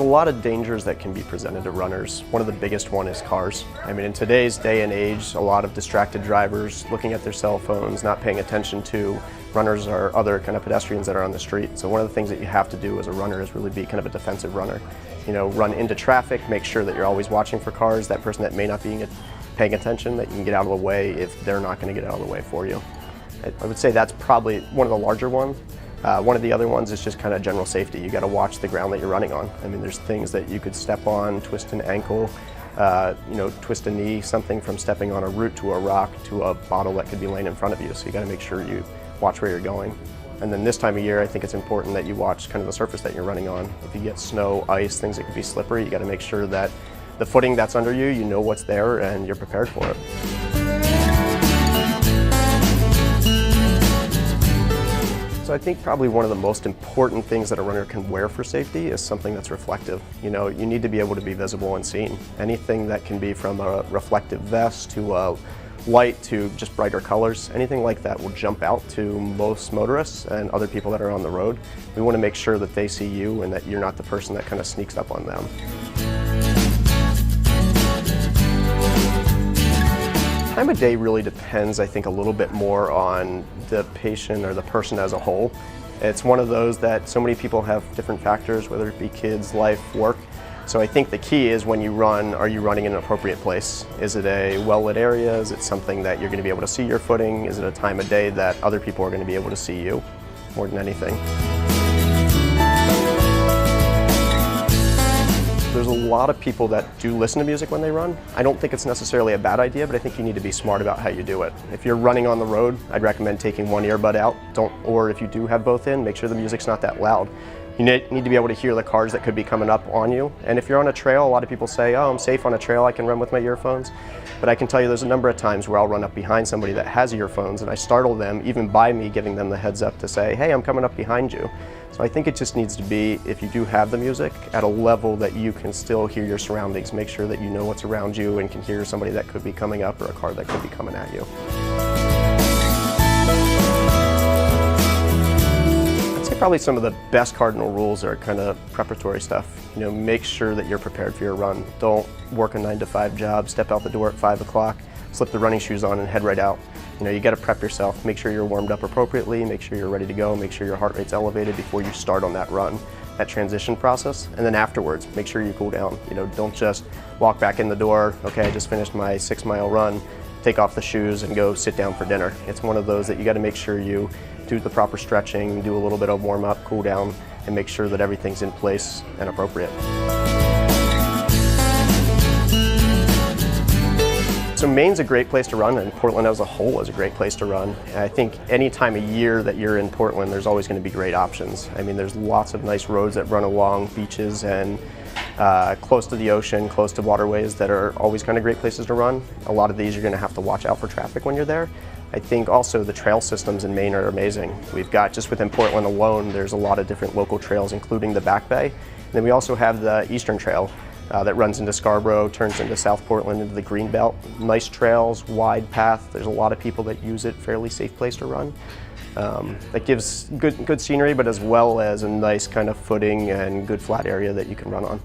a lot of dangers that can be presented to runners. One of the biggest one is cars. I mean, in today's day and age, a lot of distracted drivers looking at their cell phones, not paying attention to runners or other kind of pedestrians that are on the street. So one of the things that you have to do as a runner is really be kind of a defensive runner. You know, run into traffic, make sure that you're always watching for cars, that person that may not be paying attention, that you can get out of the way if they're not going to get out of the way for you. I would say that's probably one of the larger ones. One of the other ones is just kind of general safety. You got to watch the ground that you're running on. I mean, there's things that you could step on, twist an ankle, you know, twist a knee, something from stepping on a root to a rock to a bottle that could be laying in front of you. So you got to make sure you watch where you're going. And then this time of year, I think it's important that you watch kind of the surface that you're running on. If you get snow, ice, things that could be slippery, you got to make sure that the footing that's under you, you know what's there and you're prepared for it. So I think probably one of the most important things that a runner can wear for safety is something that's reflective. You know, you need to be able to be visible and seen. Anything that can be from a reflective vest to a light to just brighter colors, anything like that will jump out to most motorists and other people that are on the road. We want to make sure that they see you and that you're not the person that kind of sneaks up on them. Time of day really depends, I think, a little bit more on the patient or the person as a whole. It's one of those that so many people have different factors, whether it be kids, life, work. So I think the key is when you run, are you running in an appropriate place? Is it a well-lit area? Is it something that you're going to be able to see your footing? Is it a time of day that other people are going to be able to see you more than anything? There's a lot of people that do listen to music when they run. I don't think it's necessarily a bad idea, but I think you need to be smart about how you do it. If you're running on the road, I'd recommend taking one earbud out. Or if you do have both in, make sure the music's not that loud. You need to be able to hear the cars that could be coming up on you. And if you're on a trail, a lot of people say, oh, I'm safe on a trail, I can run with my earphones. But I can tell you there's a number of times where I'll run up behind somebody that has earphones and I startle them even by me giving them the heads up to say, hey, I'm coming up behind you. So I think it just needs to be, if you do have the music, at a level that you can still hear your surroundings. Make sure that you know what's around you and can hear somebody that could be coming up or a car that could be coming at you. Probably some of the best cardinal rules are kind of preparatory stuff. You know, make sure that you're prepared for your run. Don't work a 9-to-5 job, step out the door at 5 o'clock, slip the running shoes on and head right out. You know, you got to prep yourself. Make sure you're warmed up appropriately, make sure you're ready to go, make sure your heart rate's elevated before you start on that run, that transition process. And then afterwards, make sure you cool down. You know, don't just walk back in the door, okay, I just finished my 6-mile run, take off the shoes and go sit down for dinner. It's one of those that you got to make sure you do the proper stretching, do a little bit of warm up, cool down, and make sure that everything's in place and appropriate. So Maine's a great place to run, and Portland as a whole is a great place to run. And I think any time of year that you're in Portland, there's always going to be great options. I mean, there's lots of nice roads that run along beaches and close to the ocean, close to waterways that are always kind of great places to run. A lot of these you're going to have to watch out for traffic when you're there. I think also the trail systems in Maine are amazing. We've got, just within Portland alone, there's a lot of different local trails, including the Back Bay. And then we also have the Eastern Trail that runs into Scarborough, turns into South Portland, into the Greenbelt. Nice trails, wide path. There's a lot of people that use it, fairly safe place to run. That gives good scenery, but as well as a nice kind of footing and good flat area that you can run on.